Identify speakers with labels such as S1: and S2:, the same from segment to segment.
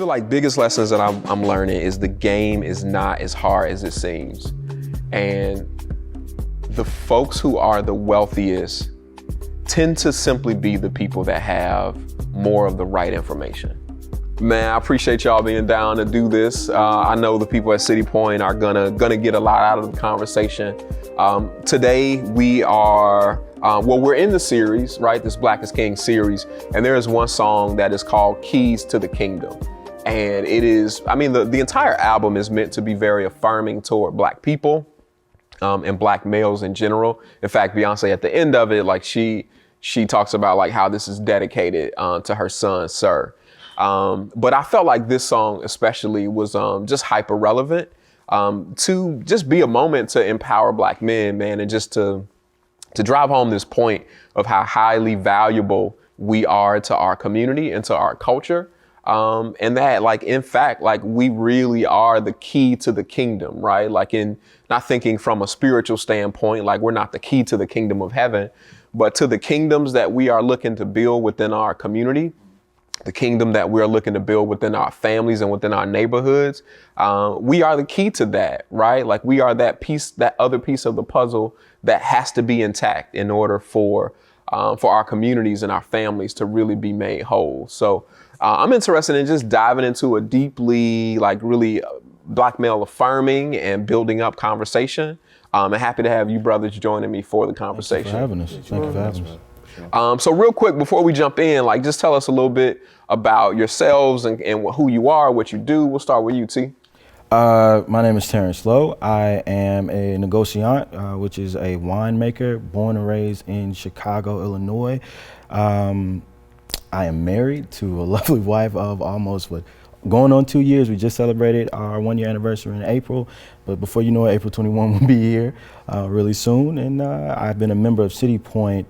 S1: like biggest lessons that I'm learning is the game is not as hard as it seems. And the folks who are the wealthiest tend to simply be the people that have more of the right information. Man, I appreciate y'all being down to do this. I know the people at CityPoint are gonna get a lot out of the conversation. Today we are, we're in the series, right? This Black is King series, and there is one song that is called Keys to the Kingdom. And it is, the entire album is meant to be very affirming toward Black people, and Black males in general. In fact, Beyoncé at the end of it, like she talks about like how this is dedicated to her son, Sir. But I felt like this song especially was just hyper relevant to just be a moment to empower Black men, man, and just to drive home this point of how highly valuable we are to our community and to our culture. And that, like, in fact, like, we really are the key to the kingdom, right? Like, in not thinking from a spiritual standpoint, like we're not the key to the kingdom of heaven, but to the kingdoms that we are looking to build within our community, the kingdom that we're looking to build within our families and within our neighborhoods. We are the key to that, right? Like, we are that piece, that other piece of the puzzle that has to be intact in order for our communities and our families to really be made whole. So I'm interested in just diving into a deeply, like, really Black male affirming and building up conversation. I'm happy to have you brothers joining me for the conversation.
S2: Thank you for having us.
S1: So real quick, before we jump in, like, just tell us a little bit about yourselves and who you are, what you do. We'll start with you, T.
S2: My name is Terrence Lowe. I am a negociant, which is a winemaker, born and raised in Chicago, Illinois. I am married to a lovely wife of almost, going on 2 years. We just celebrated our 1 year anniversary in April, but before you know it, April 21 will be here really soon. And I've been a member of CityPoint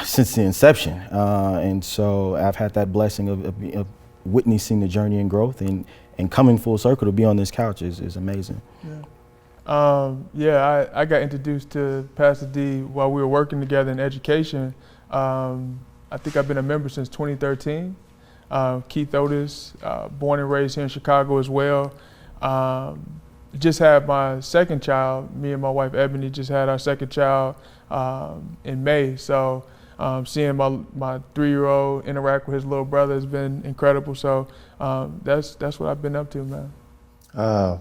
S2: since the inception. And so I've had that blessing of witnessing the journey and growth, and coming full circle to be on this couch is amazing.
S3: Yeah. I got introduced to Pastor D while we were working together in education. I think I've been a member since 2013. Keith Otis, born and raised here in Chicago as well. Just had my second child. Me and my wife Ebony just had our second child in May. So seeing my 3-year-old interact with his little brother has been incredible. So that's what I've been up to, man.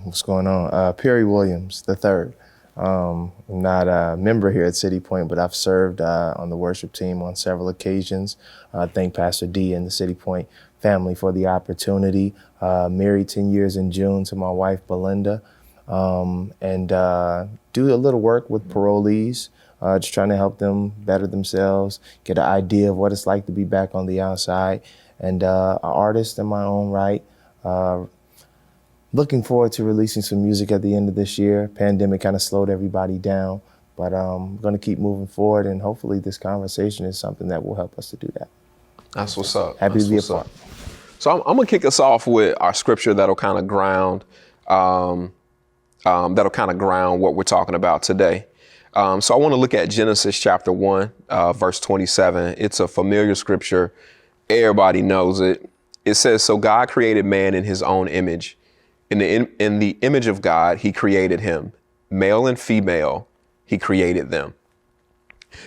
S4: What's going on? Perry Williams III. I'm not a member here at CityPoint, but I've served on the worship team on several occasions. I thank Pastor D and the CityPoint family for the opportunity. Married 10 years in June to my wife, Belinda, and do a little work with parolees, just trying to help them better themselves, get an idea of what it's like to be back on the outside, and an artist in my own right. Looking forward to releasing some music at the end of this year. Pandemic kind of slowed everybody down, but I'm going to keep moving forward, and hopefully this conversation is something that will help us to do that.
S1: That's what's up.
S4: Happy to be a part.
S1: So I'm going to kick us off with our scripture that'll kind of ground what we're talking about today. So I want to look at Genesis chapter 1, verse 27. It's a familiar scripture. Everybody knows it. It says, "So God created man in his own image. In the image of God, he created him. Male and female, he created them."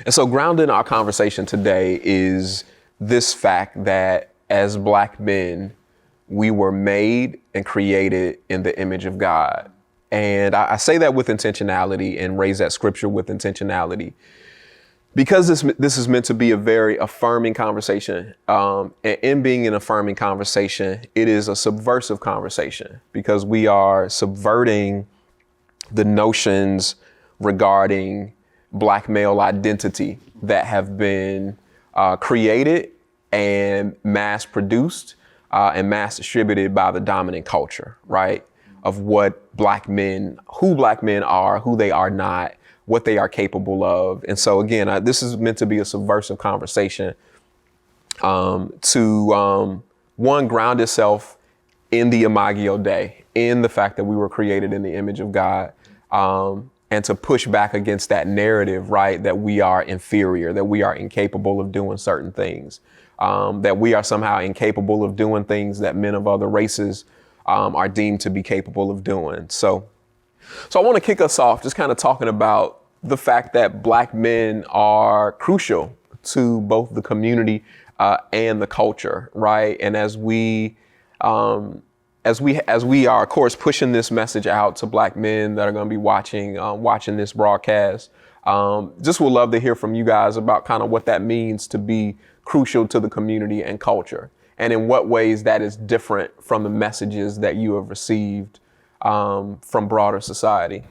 S1: And so grounding our conversation today is this fact that as Black men, we were made and created in the image of God. And I say that with intentionality and raise that scripture with intentionality, because this is meant to be a very affirming conversation. And in being an affirming conversation, it is a subversive conversation, because we are subverting the notions regarding Black male identity that have been created and mass produced and mass distributed by the dominant culture, right? Of what Black men, who Black men are, who they are not, what they are capable of. And so again, this is meant to be a subversive conversation to one, ground itself in the Imago Dei, in the fact that we were created in the image of God, and to push back against that narrative, right, that we are inferior, that we are incapable of doing certain things. that we are somehow incapable of doing things that men of other races are deemed to be capable of doing. So I want to kick us off just kind of talking about the fact that Black men are crucial to both the community and the culture, right? And as we are, of course, pushing this message out to Black men that are going to be watching this broadcast, just would love to hear from you guys about kind of what that means to be crucial to the community and culture, and in what ways that is different from the messages that you have received from broader society.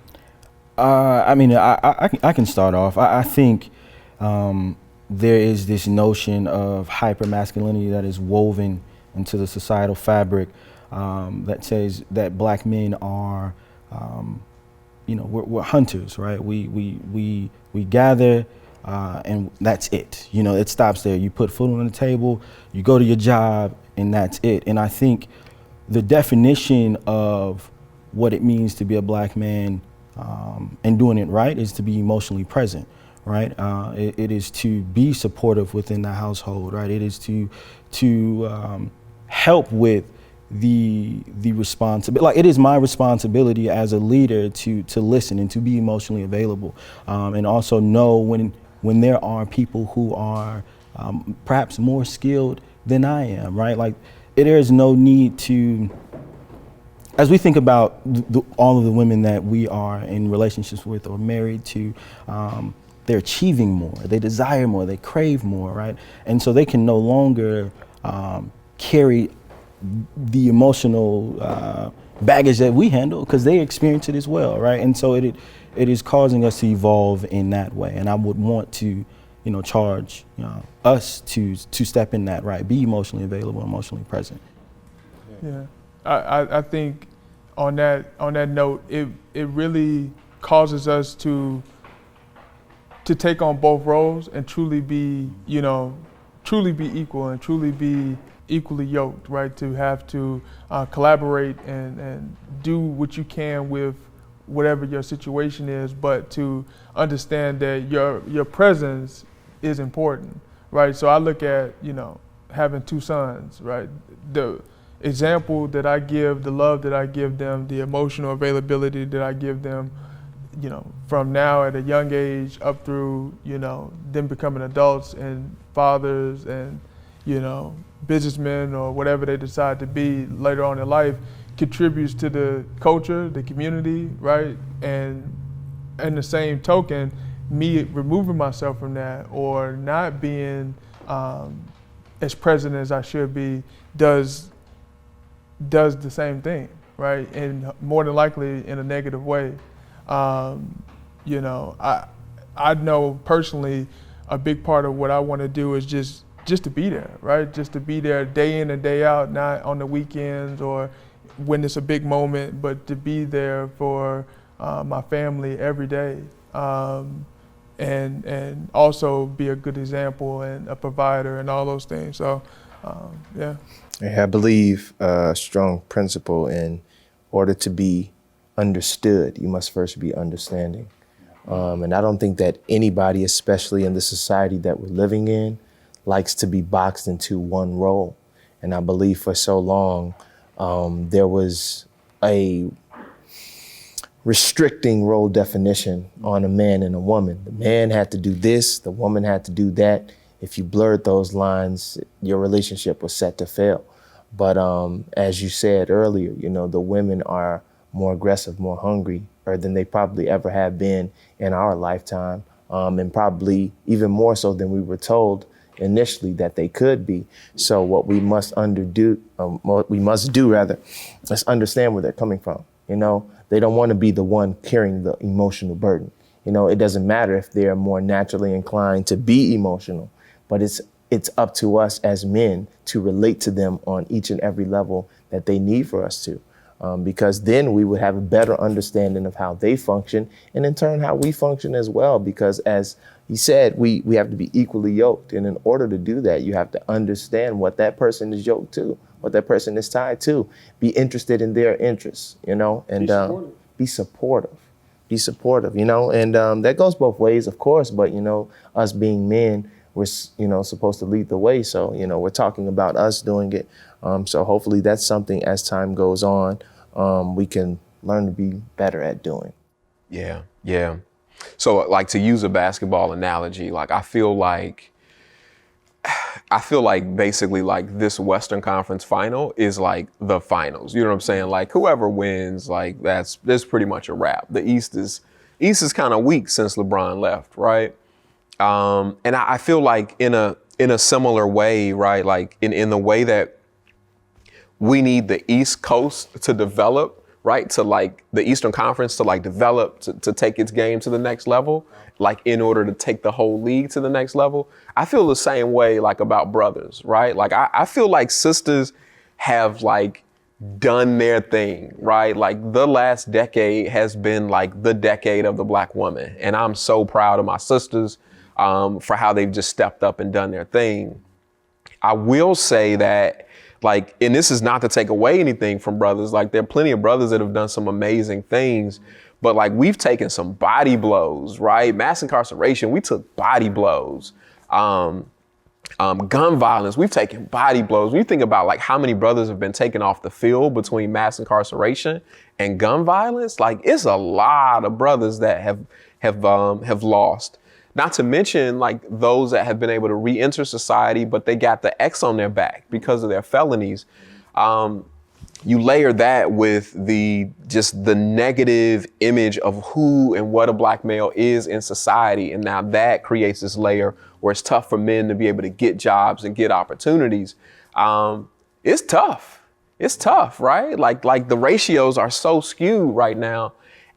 S2: I can start off. I think there is this notion of hypermasculinity that is woven into the societal fabric that says that Black men are, we're hunters, right? We gather and that's it. It stops there. You put food on the table, you go to your job, and that's it. And I think the definition of what it means to be a Black man and doing it right is to be emotionally present, right? It is to be supportive within the household, right? It is to help with the responsibility. Like, it is my responsibility as a leader to listen and to be emotionally available, and also know when there are people who are perhaps more skilled than I am, right? Like, there is no need to. As we think about all of the women that we are in relationships with or married to, they're achieving more, they desire more, they crave more, right? And so they can no longer carry the emotional baggage that we handle, because they experience it as well, right? And so it is causing us to evolve in that way. And I would want to, charge us to step in that, right? Be emotionally available, emotionally present.
S3: Yeah. I think on that note, it really causes us to take on both roles and truly be equal and truly be equally yoked, right? To have to collaborate and do what you can with whatever your situation is, but to understand that your presence is important, right? So I look at, having two sons, right? The example that I give, the love that I give them, the emotional availability that I give them, from now at a young age up through, them becoming adults and fathers and, businessmen or whatever they decide to be later on in life, contributes to the culture, the community, right? And in the same token, me removing myself from that or not being as present as I should be does the same thing, right? And more than likely in a negative way. I know personally a big part of what I want to do is just to be there, right? Just to be there day in and day out, not on the weekends or when it's a big moment, but to be there for my family every day, and also be a good example and a provider and all those things. So, yeah.
S4: I believe a strong principle: in order to be understood, you must first be understanding. And I don't think that anybody, especially in the society that we're living in, likes to be boxed into one role. And I believe for so long, there was a restricting role definition on a man and a woman. The man had to do this, the woman had to do that. If you blurred those lines, your relationship was set to fail. But as you said earlier, the women are more aggressive, more hungry, or than they probably ever have been in our lifetime, and probably even more so than we were told initially that they could be. So what we must do is understand where they're coming from. They don't want to be the one carrying the emotional burden. It doesn't matter if they're more naturally inclined to be emotional, but it's up to us as men to relate to them on each and every level that they need for us to. Because then we would have a better understanding of how they function and in turn how we function as well. Because as he said, we have to be equally yoked. And in order to do that, you have to understand what that person is yoked to, what that person is tied to, be interested in their interests, and be supportive, and that goes both ways, of course. But, us being men, we're supposed to lead the way. So we're talking about us doing it. So hopefully that's something as time goes on, we can learn to be better at doing.
S1: Yeah, yeah. So like, to use a basketball analogy, like I feel like basically like this Western Conference final is like the finals. You know what I'm saying? Like whoever wins, like that's pretty much a wrap. The East is kind of weak since LeBron left, right? And I feel like in a similar way, right? Like in the way that we need the East Coast to develop, right? To like the Eastern Conference to like develop, to take its game to the next level, like in order to take the whole league to the next level. I feel the same way like about brothers, right? Like I feel like sisters have like done their thing, right? Like the last decade has been like the decade of the Black woman. And I'm so proud of my sisters for how they've just stepped up and done their thing. I will say that, like, and this is not to take away anything from brothers, like there are plenty of brothers that have done some amazing things, but like we've taken some body blows, right? Mass incarceration, we took body blows. Gun violence, we've taken body blows. When you think about like how many brothers have been taken off the field between mass incarceration and gun violence, like it's a lot of brothers that have lost. Not to mention like those that have been able to re-enter society, but they got the X on their back because of their felonies. You layer that with the negative image of who and what a Black male is in society. And now that creates this layer where it's tough for men to be able to get jobs and get opportunities. It's tough. It's tough, right? Like the ratios are so skewed right now.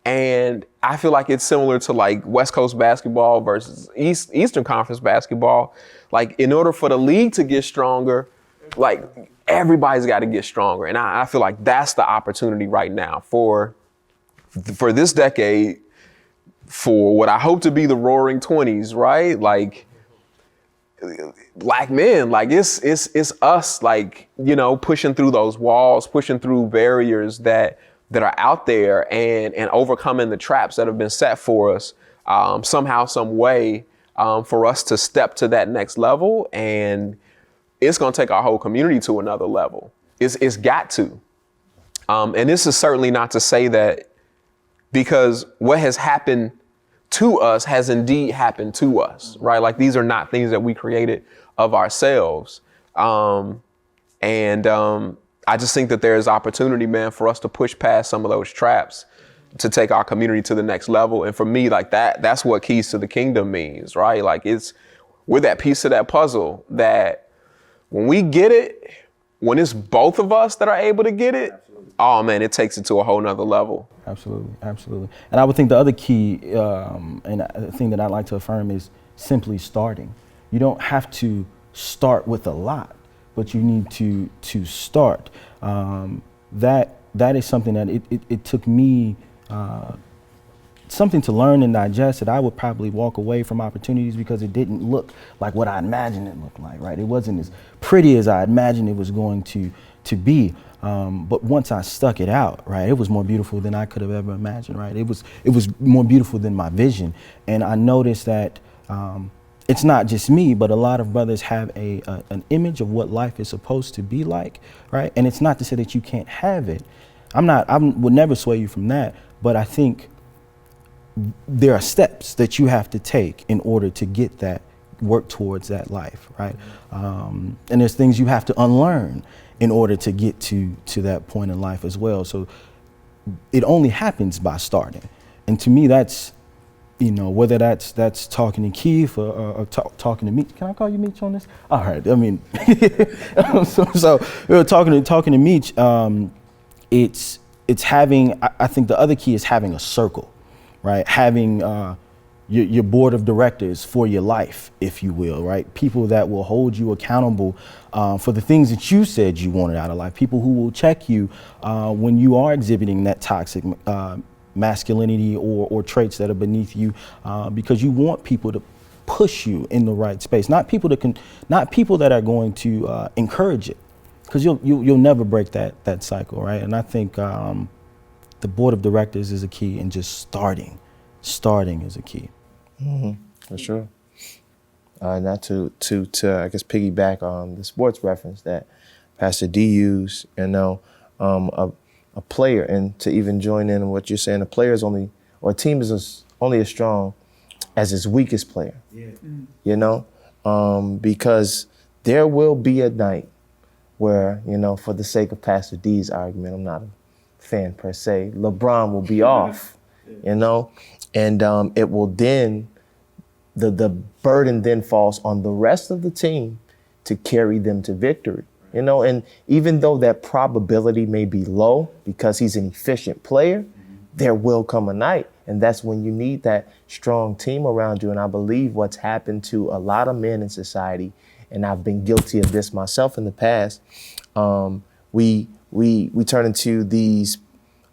S1: And I feel like it's similar to like West Coast basketball versus Eastern Conference basketball. Like in order for the league to get stronger, like everybody's got to get stronger. And I feel like that's the opportunity right now for this decade, for what I hope to be the roaring 20s, right? Like Black men, like it's us, like, pushing through those walls, pushing through barriers that are out there and overcoming the traps that have been set for us somehow, some way, for us to step to that next level. And it's going to take our whole community to another level. It's got to. And this is certainly not to say that, because what has happened to us has indeed happened to us, right? Like these are not things that we created of ourselves. I just think that there is opportunity, man, for us to push past some of those traps to take our community to the next level. And for me, like that's what keys to the kingdom means, right? Like we're that piece of that puzzle that when we get it, when it's both of us that are able to get it, oh man, it takes it to a whole nother level.
S2: Absolutely, absolutely. And I would think the other key and the thing that I'd like to affirm is simply starting. You don't have to start with a lot, but you need to start. That is something that it took me something to learn and digest, that I would probably walk away from opportunities because it didn't look like what I imagined it looked like, right? It wasn't as pretty as I imagined it was going to be. But once I stuck it out, right, it was more beautiful than I could have ever imagined, right? It was more beautiful than my vision. And I noticed that it's not just me, but a lot of brothers have an image of what life is supposed to be like, right? And it's not to say that you can't have it. I would never sway you from that, but I think there are steps that you have to take in order to get that, work towards that life, right? And there's things you have to unlearn in order to get to that point in life as well. So it only happens by starting. And to me, that's, whether that's talking to Keith or talking to Meech. Can I call you Meech on this? All right. I mean, so talking to Meech, it's having, I think the other key is having a circle, right? Having your board of directors for your life, if you will, right? People that will hold you accountable for the things that you said you wanted out of life. People who will check you when you are exhibiting that toxic masculinity or traits that are beneath you, because you want people to push you in the right space, not people that are going to encourage it, because you'll never break that cycle, right? And I think the board of directors is a key, and just starting is a key.
S4: Mm-hmm. For sure. not to I guess piggyback on the sports reference that Pastor D used, a player, and to even join in what you're saying, a team is only as strong as its weakest player. Because there will be a night where, for the sake of Pastor D's argument, I'm not a fan per se, LeBron will be off, and it will then, the burden then falls on the rest of the team to carry them to victory. And even though that probability may be low because he's an efficient player, there will come a night. And that's when you need that strong team around you. And I believe what's happened to a lot of men in society, and I've been guilty of this myself in the past, we turn into these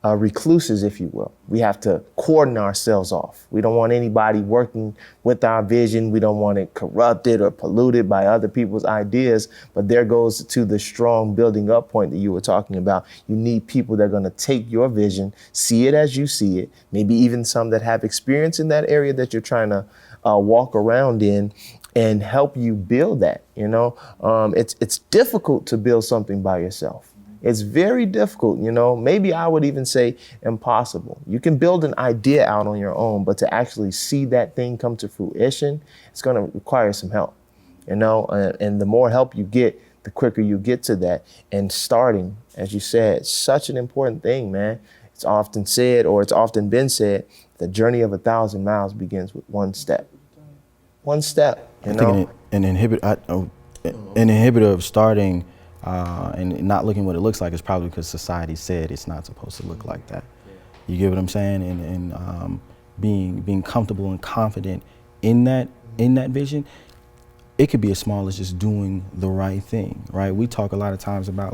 S4: recluses, if you will. We have to cordon ourselves off. We don't want anybody working with our vision. We don't want it corrupted or polluted by other people's ideas. But there goes to the strong building up point that you were talking about. You need people that are going to take your vision, see it as you see it, maybe even some that have experience in that area that you're trying to walk around in, and help you build that. It's difficult to build something by yourself. It's very difficult, maybe I would even say impossible. You can build an idea out on your own, but to actually see that thing come to fruition, it's going to require some help, and the more help you get, the quicker you get to that. And starting, as you said, such an important thing, man. It's often said, or it's often been said, the journey of 1,000 miles begins with one step. One step,
S2: I think an inhibitor of starting and not looking what it looks like is probably because society said it's not supposed to look like that. You get what I'm saying? And being comfortable and confident in that vision, it could be as small as just doing the right thing, right? We talk a lot of times about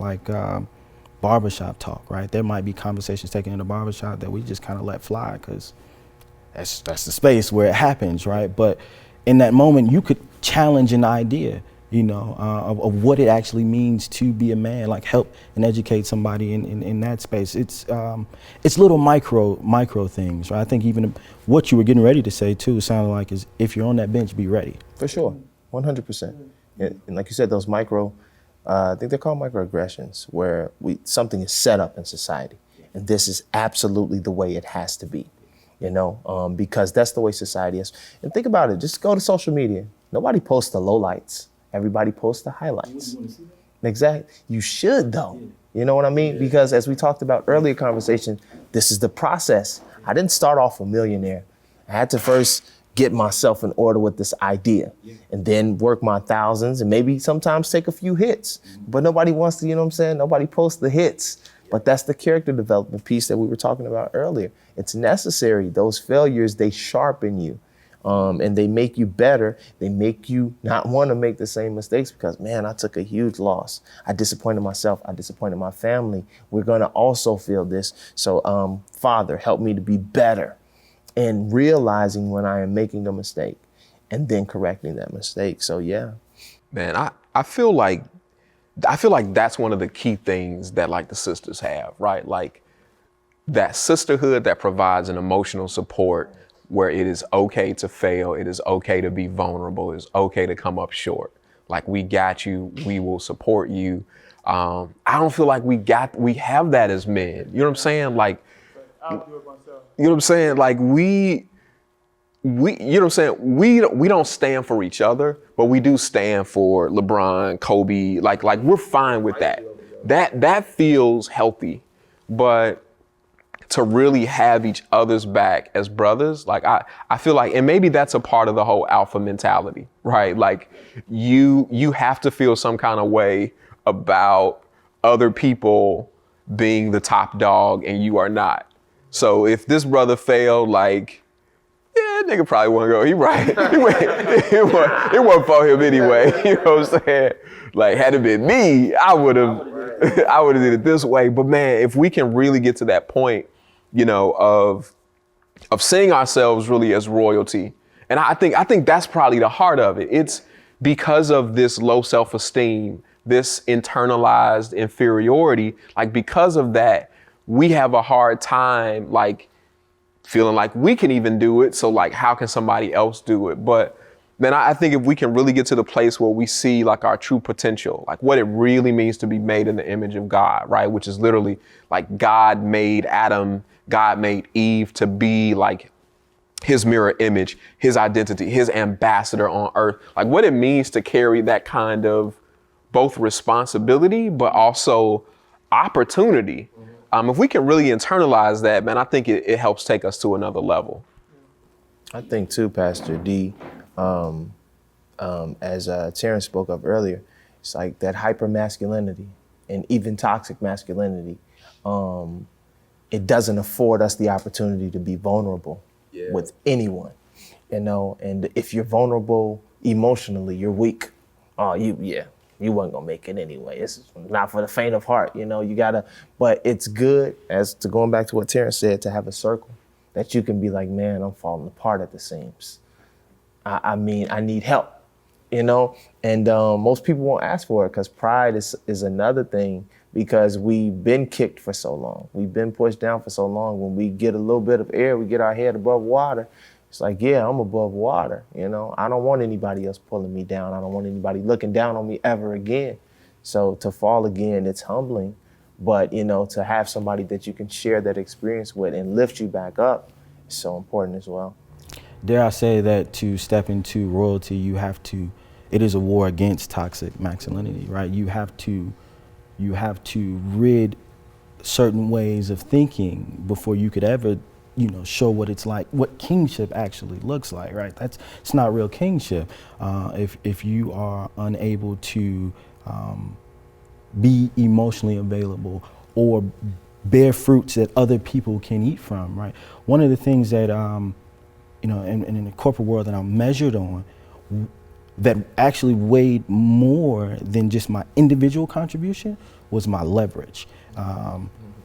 S2: barbershop talk, right? There might be conversations taken in the barbershop that we just kind of let fly because that's the space where it happens, right? But in that moment, you could challenge an idea, of what it actually means to be a man, help and educate somebody in that space. It's little micro things, right? I think even what you were getting ready to say too sounded like is if you're on that bench, be ready.
S4: For sure, 100%. And like you said, those micro, I think they're called microaggressions, where something is set up in society, and this is absolutely the way it has to be, because that's the way society is. And think about it, just go to social media. Nobody posts the lowlights. Everybody posts the highlights. Exactly. You should, though. You know what I mean? Because as we talked about earlier conversation, this is the process. I didn't start off a millionaire. I had to first get myself in order with this idea and then work my thousands and maybe sometimes take a few hits. But nobody wants to, nobody posts the hits. But that's the character development piece that we were talking about earlier. It's necessary. Those failures, they sharpen you. And they make you better. They make you not want to make the same mistakes because, man, I took a huge loss. I disappointed myself. I disappointed my family. We're going to also feel this. So, Father, help me to be better in realizing when I am making a mistake and then correcting that mistake. So, yeah.
S1: Man, I feel like that's one of the key things that the sisters have, right? That sisterhood that provides an emotional support where it is okay to fail, it is okay to be vulnerable, it's okay to come up short. We got you, we will support you. I don't feel like we have that as men. You know what I'm saying?
S3: I'll do it myself.
S1: You know what I'm saying? You know what I'm saying? We don't stand for each other, but we do stand for LeBron, Kobe. We're fine with that. That feels healthy, but to really have each other's back as brothers, I feel like, and maybe that's a part of the whole alpha mentality, right? You have to feel some kind of way about other people being the top dog and you are not. So if this brother failed, nigga probably won't go. He right. It wasn't for him anyway. You know what I'm saying? Had it been me, I would have did it this way. But man, if we can really get to that point, of seeing ourselves really as royalty. And I think that's probably the heart of it. It's because of this low self-esteem, this internalized inferiority, because of that, we have a hard time, feeling like we can even do it. So how can somebody else do it? But then I think if we can really get to the place where we see like our true potential, like what it really means to be made in the image of God, right? Which is literally like God made Adam, God made Eve to be like his mirror image, his identity, his ambassador on earth, like what it means to carry that kind of both responsibility, but also opportunity. If we can really internalize that, man, I think it helps take us to another level.
S4: I think too, Pastor D, as Terrence spoke of earlier, it's like that hyper masculinity and even toxic masculinity. It doesn't afford us the opportunity to be vulnerable with anyone, you know. And if you're vulnerable emotionally, you're weak. Oh, you wasn't gonna make it anyway. It's not for the faint of heart, you know. You gotta, but it's good, as to going back to what Terrence said, to have a circle that you can be like, man, I'm falling apart at the seams. I mean, I need help, you know. And most people won't ask for it because pride is another thing, because we've been kicked for so long. We've been pushed down for so long. When we get a little bit of air, we get our head above water. It's like, yeah, I'm above water, you know. I don't want anybody else pulling me down. I don't want anybody looking down on me ever again. So to fall again, it's humbling. But, you know, to have somebody that you can share that experience with and lift you back up is so important as well.
S2: Dare I say that to step into royalty, it is a war against toxic masculinity, right? You have to rid certain ways of thinking before you could ever, you know, show what it's like, what kingship actually looks like, right? It's not real kingship. If you are unable to be emotionally available or bear fruits that other people can eat from, right? One of the things that, you know, in the corporate world that I'm measured on, that actually weighed more than just my individual contribution was my leverage.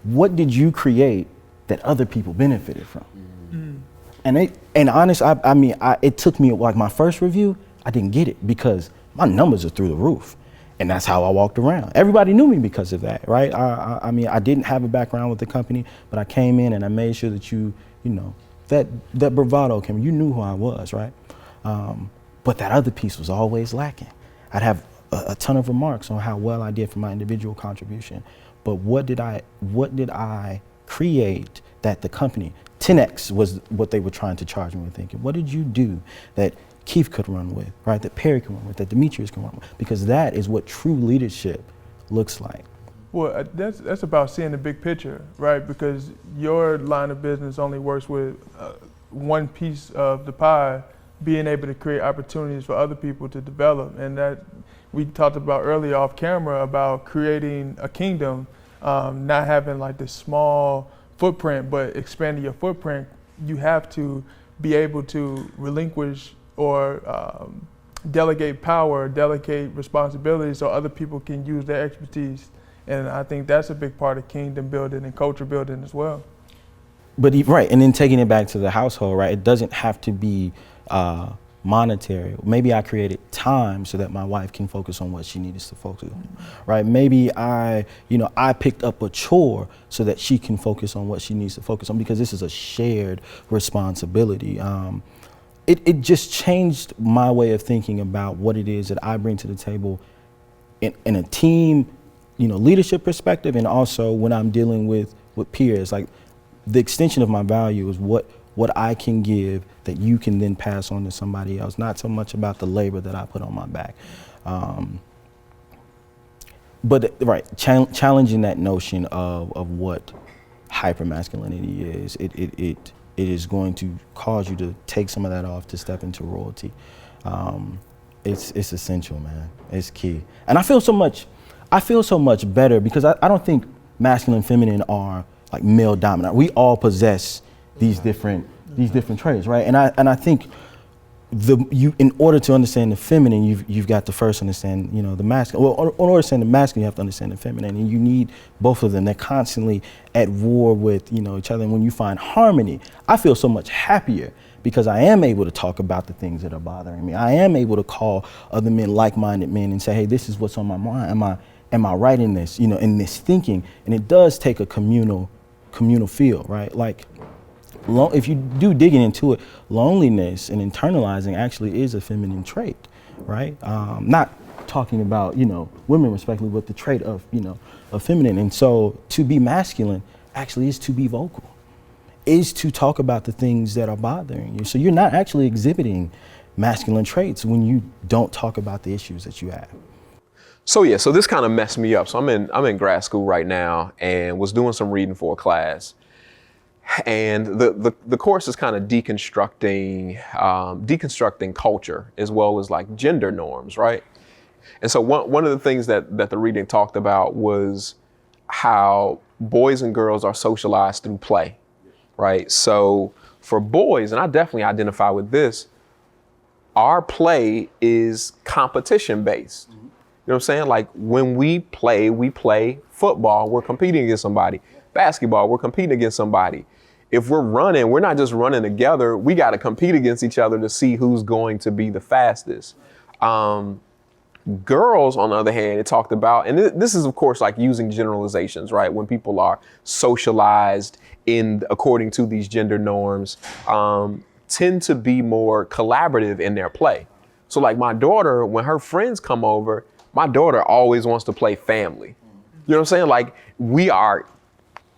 S2: What did you create that other people benefited from? And honest, I mean, it took me, like my first review, I didn't get it because my numbers are through the roof. And that's how I walked around. Everybody knew me because of that, right? I mean, I didn't have a background with the company, but I came in and I made sure that you know, that bravado came, you knew who I was, right? But that other piece was always lacking. I'd have a ton of remarks on how well I did for my individual contribution, but what did I create that the company, 10X was what they were trying to charge me with thinking. What did you do that Keith could run with, right? That Perry could run with, that Demetrius can run with? Because that is what true leadership looks like.
S3: Well, that's about seeing the big picture, right? Because your line of business only works with one piece of the pie, being able to create opportunities for other people to develop. And that we talked about earlier off camera about creating a kingdom, not having like this small footprint, but expanding your footprint. You have to be able to relinquish or delegate power, delegate responsibility so other people can use their expertise. And I think that's a big part of kingdom building and culture building as well.
S2: But right, and then taking it back to the household, right? It doesn't have to be monetary. Maybe I created time so that my wife can focus on what she needs to focus on, right? Maybe I picked up a chore so that she can focus on what she needs to focus on, because this is a shared responsibility. It just changed my way of thinking about what it is that I bring to the table in a team, you know, leadership perspective, and also when I'm dealing with peers. Like, the extension of my value is what I can give that you can then pass on to somebody else, not so much about the labor that I put on my back. But right, challenging that notion of what hypermasculinity is, it is going to cause you to take some of that off to step into royalty. It's essential, man. It's key. And I feel so much better because I don't think masculine and feminine are like male dominant. We all possess these different traits, right? And I think in order to understand the feminine, you've got to first understand, you know, the masculine. Well, in order to understand the masculine, you have to understand the feminine, and you need both of them. They're constantly at war with, you know, each other. And when you find harmony, I feel so much happier because I am able to talk about the things that are bothering me. I am able to call other men, like-minded men, and say, hey, this is what's on my mind. Am I right in this, you know, in this thinking? And it does take a communal feel, right? Like, if you do digging into it, loneliness and internalizing actually is a feminine trait, right? Not talking about, women respectively, but the trait of, of feminine. And so to be masculine actually is to be vocal, is to talk about the things that are bothering you. So you're not actually exhibiting masculine traits when you don't talk about the issues that you have.
S1: So this kind of messed me up. So I'm in grad school right now and was doing some reading for a class. And the course is kind of deconstructing culture as well as like gender norms, right? And so one of the things that the reading talked about was how boys and girls are socialized through play, right? So for boys, and I definitely identify with this, our play is competition based. You know what I'm saying? Like when we play football, we're competing against somebody. Basketball, we're competing against somebody. If we're running, we're not just running together. We got to compete against each other to see who's going to be the fastest. Girls, on the other hand, it talked about, and this is of course like using generalizations, right? When people are socialized according to these gender norms, tend to be more collaborative in their play. So like my daughter, when her friends come over, my daughter always wants to play family. You know what I'm saying? Like we are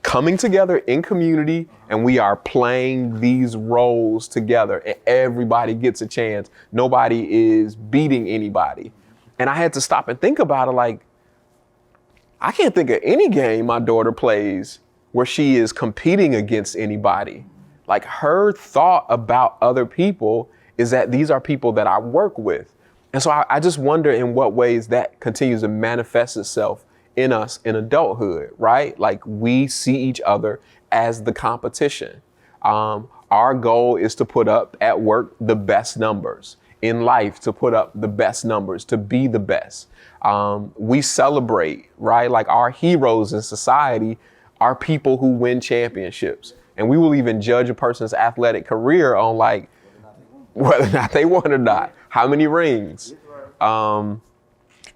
S1: coming together in community and we are playing these roles together and everybody gets a chance. Nobody is beating anybody. And I had to stop and think about it. Like, I can't think of any game my daughter plays where she is competing against anybody. Like her thought about other people is that these are people that I work with. And so I just wonder in what ways that continues to manifest itself in us in adulthood, right? Like we see each other as the competition. Our goal is to put up at work the best numbers, in life to put up the best numbers, to be the best. We celebrate, right? Like our heroes in society are people who win championships. And we will even judge a person's athletic career on like whether or not they won or not, how many rings. So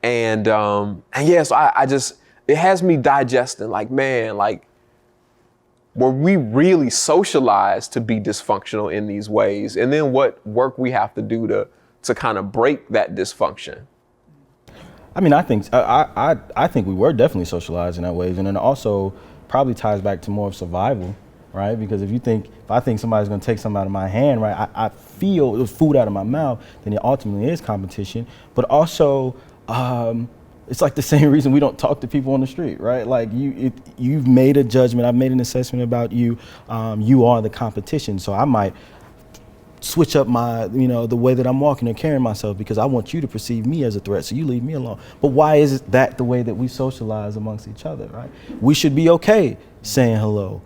S1: I just, it has me digesting like, man, like, were we really socialized to be dysfunctional in these ways? And then what work we have to do to kind of break that dysfunction?
S2: I mean, I think we were definitely socialized in that ways. And then also probably ties back to more of survival, right? Because if I think somebody's gonna take something out of my hand, right, I feel it was food out of my mouth, then it ultimately is competition. But also, it's like the same reason we don't talk to people on the street, right? Like you've made a judgment, I've made an assessment about you. You are the competition, so I might switch up my, the way that I'm walking and carrying myself because I want you to perceive me as a threat, so you leave me alone. But why is that the way that we socialize amongst each other, right? We should be okay saying hello,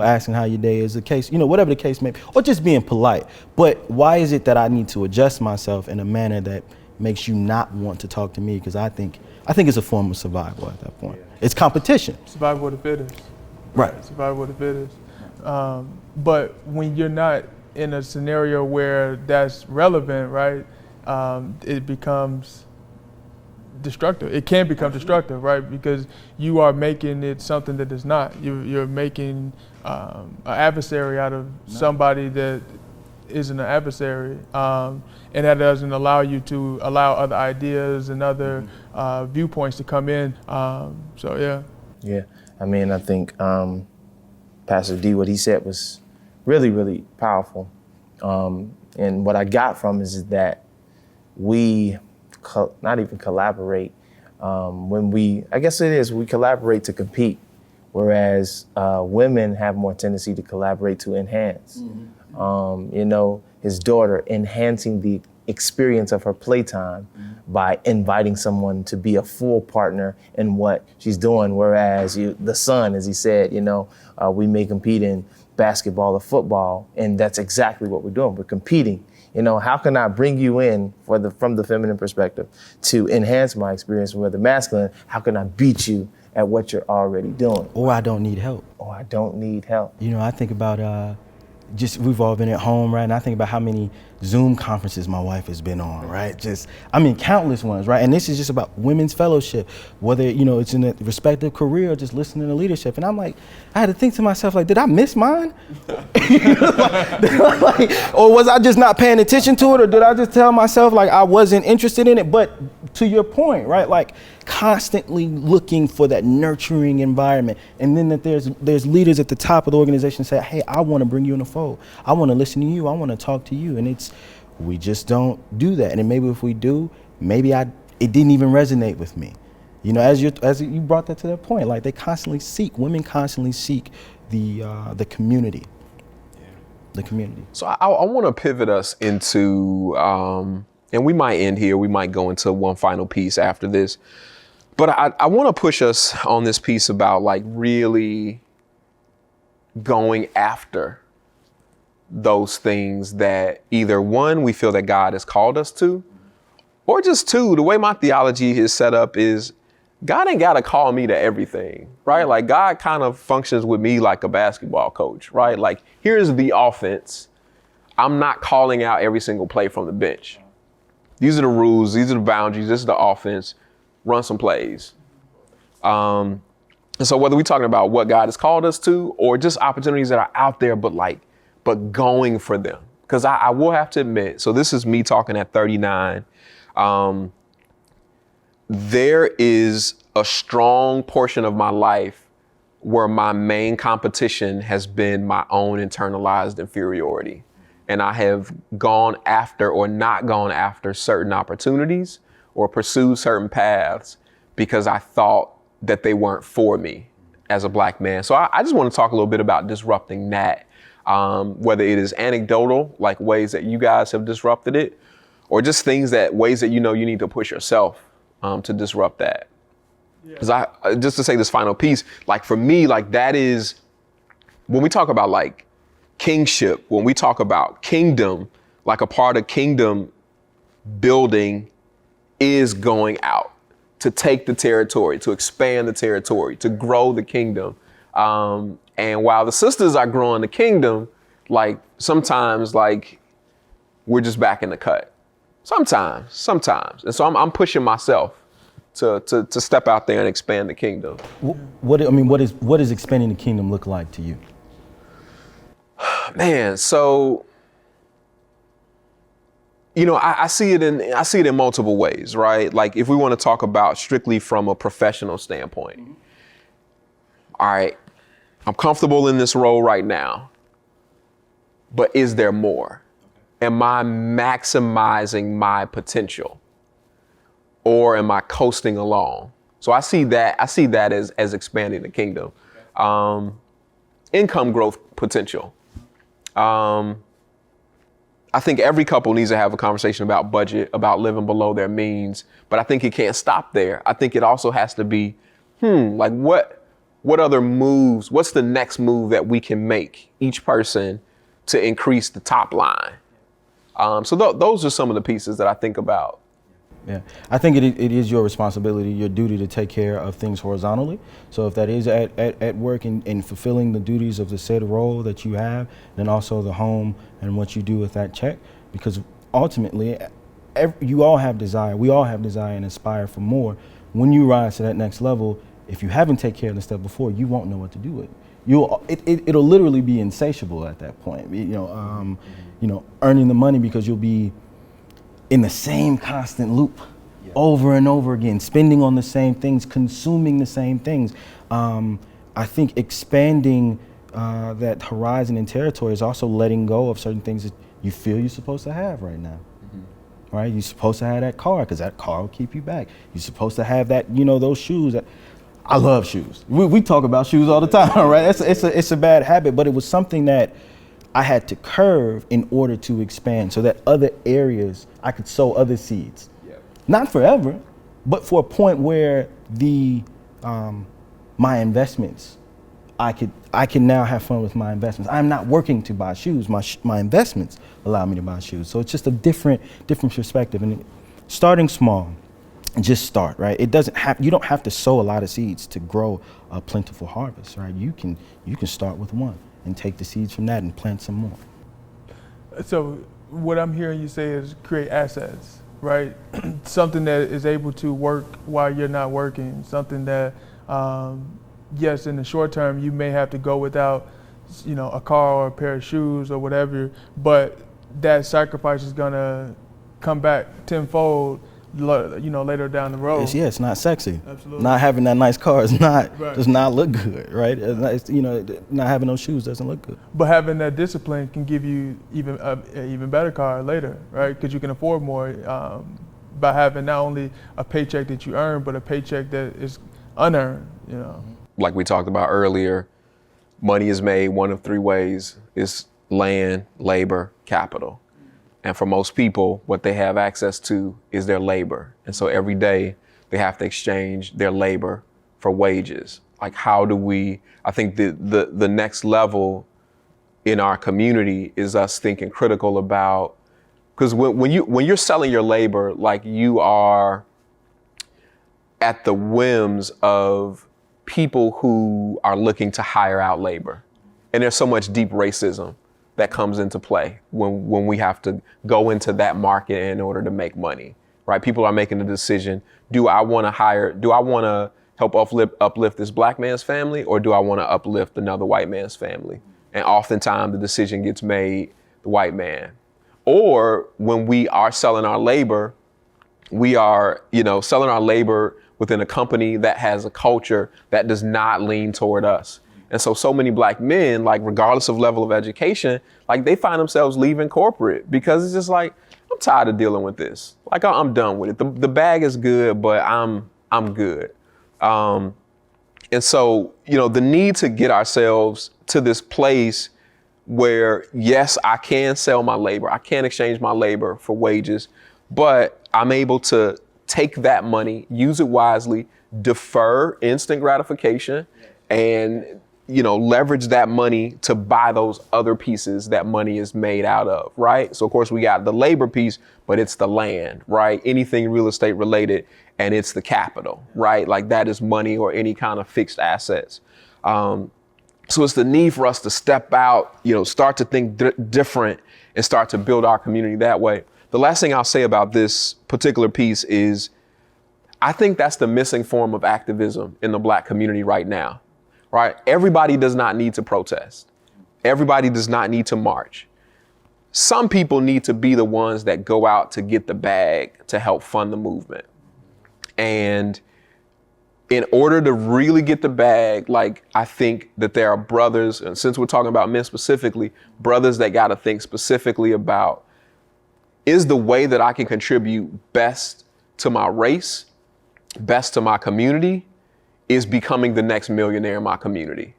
S2: asking how your day is, the case, whatever the case may be, or just being polite. But why is it that I need to adjust myself in a manner that makes you not want to talk to me? Because I think it's a form of survival at that point. Yeah. It's competition.
S3: Survival of the fittest.
S2: Right.
S3: Survival of the fittest. But when you're not in a scenario where that's relevant, right, it becomes destructive. It can become destructive, right, because you are making it something that is not. You're making an adversary out of somebody that isn't an adversary, and that doesn't allow you to allow other ideas and other viewpoints to come in. Yeah,
S4: I mean, I think Pastor D, what he said was really, really powerful. And what I got from is that we not even collaborate. We collaborate to compete, whereas women have more tendency to collaborate to enhance. His daughter enhancing the experience of her playtime by inviting someone to be a full partner in what she's doing, whereas the son, as he said, we may compete in basketball or football, and that's exactly what we're doing. We're competing. How can I bring you in from the feminine perspective to enhance my experience with the masculine? How can I beat you at what you're already doing?
S2: Or I don't need help.
S4: I think about
S2: just we've all been at home, right? And I think about how many Zoom conferences my wife has been on, right? Countless ones, right? And this is just about women's fellowship, whether, it's in a respective career or just listening to leadership. And I'm like, I had to think to myself, like, did I miss mine? Or was I just not paying attention to it? Or did I just tell myself like I wasn't interested in it? But to your point, right? Like constantly looking for that nurturing environment. And then that there's leaders at the top of the organization say, hey, I want to bring you in the fold. I want to listen to you. I want to talk to you. And we just don't do that. And then maybe if we do, it didn't even resonate with me. As you brought that to that point, like women constantly seek the community. The community.
S1: So I want to pivot us into, and we might end here, we might go into one final piece after this, but I want to push us on this piece about like really going after those things that either one, we feel that God has called us to, or just two, the way my theology is set up is God ain't got to call me to everything, right? Like God kind of functions with me like a basketball coach, right? Like here's the offense. I'm not calling out every single play from the bench. These are the rules. These are the boundaries. This is the offense. Run some plays. And so whether we're talking about what God has called us to or just opportunities that are out there, but going for them. Because I will have to admit, so this is me talking at 39. There is a strong portion of my life where my main competition has been my own internalized inferiority. And I have gone after or not gone after certain opportunities or pursued certain paths because I thought that they weren't for me as a Black man. So I just want to talk a little bit about disrupting that, whether it is anecdotal, like ways that you guys have disrupted it, or just ways that you need to push yourself to disrupt that. Because just to say this final piece, like for me, like that is when we talk about like kingship, when we talk about kingdom, like a part of kingdom building is going out to take the territory, to expand the territory, to grow the kingdom. And while the sisters are growing the kingdom, like sometimes like we're just back in the cut. Sometimes. And so I'm pushing myself to step out there and expand the kingdom.
S2: What does expanding the kingdom look like to you?
S1: Man, so I see it in multiple ways, right? Like if we want to talk about strictly from a professional standpoint. Mm-hmm. All right, I'm comfortable in this role right now, but is there more? Am I maximizing my potential or am I coasting along? So I see that as expanding the kingdom. Income growth potential. I think every couple needs to have a conversation about budget, about living below their means, but I think it can't stop there. I think it also has to be, like what other moves, what's the next move that we can make each person to increase the top line? So those are some of the pieces that I think about.
S2: Yeah, I think it is your responsibility, your duty to take care of things horizontally. So if that is at work and fulfilling the duties of the said role that you have, then also the home and what you do with that check, because ultimately you all have desire, we all have desire and aspire for more. When you rise to that next level, if you haven't taken care of the step before, you won't know what to do with it. It'll literally be insatiable at that point. Earning the money because you'll be in the same constant loop over and over again, spending on the same things, consuming the same things. I think expanding that horizon and territory is also letting go of certain things that you feel you're supposed to have right now. Mm-hmm. Right? You're supposed to have that car because that car will keep you back. You're supposed to have that, those shoes. I love shoes. We talk about shoes all the time, right? It's a bad habit, but it was something that I had to curve in order to expand so that other areas I could sow other seeds. Yep. Not forever, but for a point where my investments, I can now have fun with my investments. I'm not working to buy shoes. My investments allow me to buy shoes. So it's just a different perspective. And starting small, just start, right? You don't have to sow a lot of seeds to grow a plentiful harvest, right? You can start with one and take the seeds from that and plant some more.
S3: So what I'm hearing you say is create assets, right? Something that is able to work while you're not working, something that, yes, in the short term, you may have to go without, a car or a pair of shoes or whatever, but that sacrifice is gonna come back tenfold, later down the road.
S2: It's not sexy.
S3: Absolutely.
S2: Not having that nice car is not
S3: Right.
S2: does not look good, right? Not having those shoes doesn't look good.
S3: But having that discipline can give you even an even better car later, right? Because you can afford more by having not only a paycheck that you earn, but a paycheck that is unearned.
S1: Like we talked about earlier, money is made one of three ways: it's land, labor, capital. And for most people, what they have access to is their labor. And so every day they have to exchange their labor for wages. Like, how do we, I think the next level in our community is us thinking critical about, because when you're selling your labor, like, you are at the whims of people who are looking to hire out labor. And there's so much deep racism that comes into play when we have to go into that market in order to make money, right? People are making the decision, do I want to help uplift this black man's family, or do I want to uplift another white man's family? And oftentimes the decision gets made, the white man. Or when we are selling our labor, we are, selling our labor within a company that has a culture that does not lean toward us. And so many black men, like, regardless of level of education, like, they find themselves leaving corporate because it's just like, I'm tired of dealing with this. Like, I'm done with it. The bag is good, but I'm good. And so, the need to get ourselves to this place where, yes, I can sell my labor, I can exchange my labor for wages, but I'm able to take that money, use it wisely, defer instant gratification, and leverage that money to buy those other pieces that money is made out of, right? So of course we got the labor piece, but it's the land, right? Anything real estate related, and it's the capital, right? Like, that is money or any kind of fixed assets. So it's the need for us to step out, start to think different and start to build our community that way. The last thing I'll say about this particular piece is, I think that's the missing form of activism in the black community right now. Right? Everybody does not need to protest. Everybody does not need to march. Some people need to be the ones that go out to get the bag to help fund the movement. And in order to really get the bag, like, I think that there are brothers, and since we're talking about men specifically, brothers that got to think specifically about, is the way that I can contribute best to my race, best to my community, is becoming the next millionaire in my community,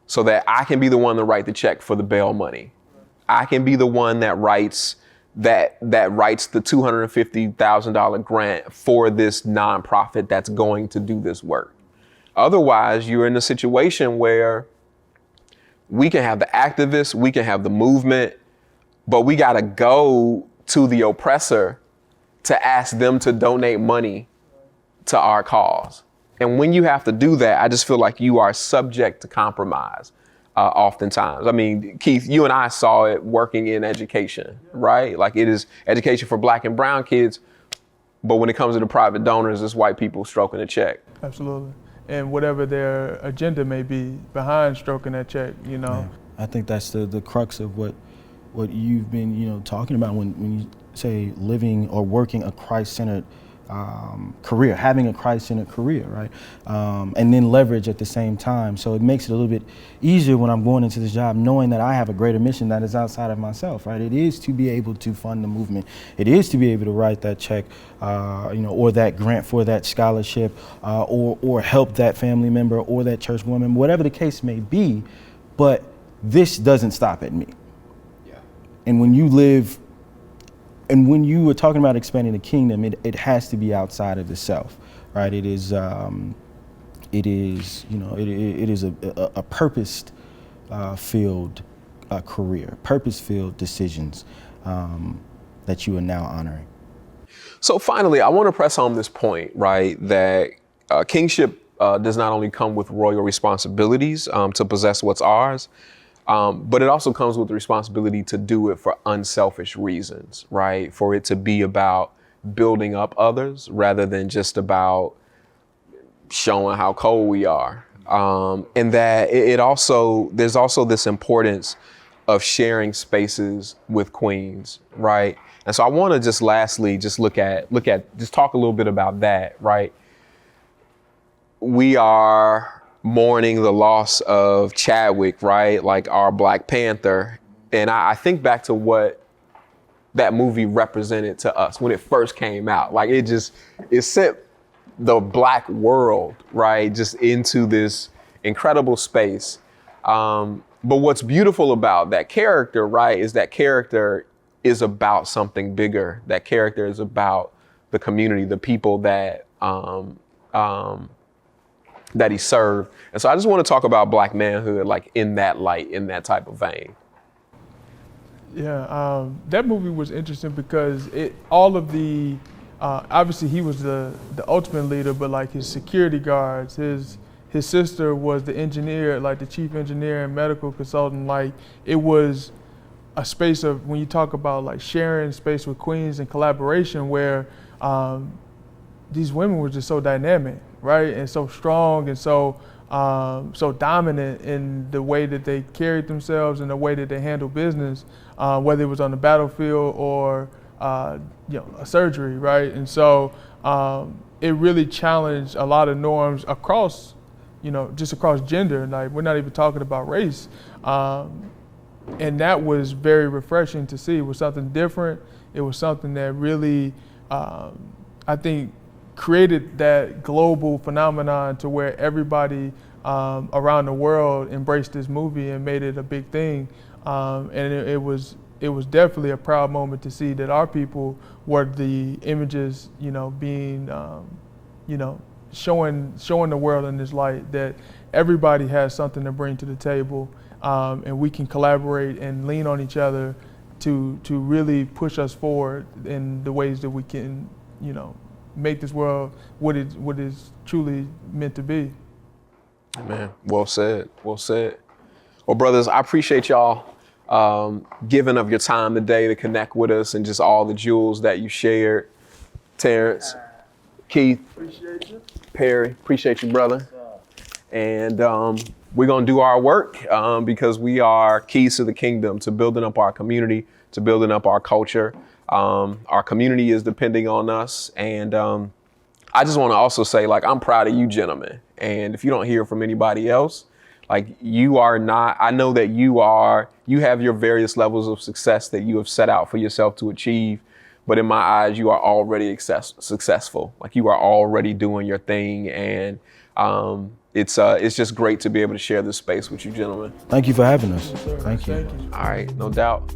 S1: so that I can be the one to write the check for the bail money. I can be the one that writes the $250,000 grant for this nonprofit that's going to do this work. Otherwise, you're in a situation where we can have the activists, we can have the movement, but we got to go to the oppressor to ask them to donate money to our cause. And when you have to do that, I just feel like you are subject to compromise oftentimes. I mean, Keith, you and I saw it working in education, right? Like, it is education for black and brown kids, but when it comes to the private donors, it's white people stroking the check.
S3: Absolutely. And whatever their agenda may be behind stroking that check,
S2: Yeah. I think that's the crux of what you've been, talking about when you say living or working a Christ-centered career, having a Christ-centered career, right? And then leverage at the same time. So it makes it a little bit easier when I'm going into this job, knowing that I have a greater mission that is outside of myself, right? It is to be able to fund the movement. It is to be able to write that check, or that grant for that scholarship, or help that family member or that church woman, whatever the case may be. But this doesn't stop at me. Yeah. And when you were talking about expanding the kingdom, it has to be outside of the self, right? It is a purpose-filled career, purpose-filled decisions that you are now honoring.
S1: So finally, I want to press home this point, right? That kingship does not only come with royal responsibilities to possess what's ours, But it also comes with the responsibility to do it for unselfish reasons, right? For it to be about building up others rather than just about showing how cold we are. And that there's also this importance of sharing spaces with queens, right? And so I want to just lastly, just just talk a little bit about that, right? We are mourning the loss of Chadwick, right? Like our Black Panther. And I think back to what that movie represented to us when it first came out. Like it sent the Black world, right, just into this incredible space. But what's beautiful about that character, right, is that character is about something bigger. That character is about the community, the people that he served. And so I just want to talk about Black manhood, like in that light, in that type of vein.
S3: Yeah, that movie was interesting because all of the, obviously he was the ultimate leader, but like his security guards, his sister was the engineer, like the chief engineer and medical consultant. Like it was a space of, when you talk about like sharing space with queens and collaboration, where these women were just so dynamic, right? And so strong and so dominant in the way that they carried themselves and the way that they handled business, whether it was on the battlefield or a surgery, right? And so it really challenged a lot of norms across, just across gender. Like we're not even talking about race. And that was very refreshing to see. It was something different. It was something that really, I think, created that global phenomenon to where everybody around the world embraced this movie and made it a big thing. And it was definitely a proud moment to see that our people were the images, being, showing the world in this light, that everybody has something to bring to the table, and we can collaborate and lean on each other to really push us forward in the ways that we can, make this world what is truly meant to be.
S1: Man, well said, well said. Well, brothers, I appreciate y'all giving of your time today to connect with us and just all the jewels that you shared. Terrence, Keith, appreciate you. Perry, appreciate you, brother. And we're gonna do our work because we are keys to the kingdom, to building up our community, to building up our culture. Our community is depending on us. And I just want to also say, like, I'm proud of you gentlemen. And if you don't hear from anybody else, like you are not, I know that you have your various levels of success that you have set out for yourself to achieve. But in my eyes, you are already successful. Like you are already doing your thing. And it's just great to be able to share this space with you gentlemen.
S2: Thank you for having us.
S3: Yes,
S2: Thank you.
S1: All right, no doubt.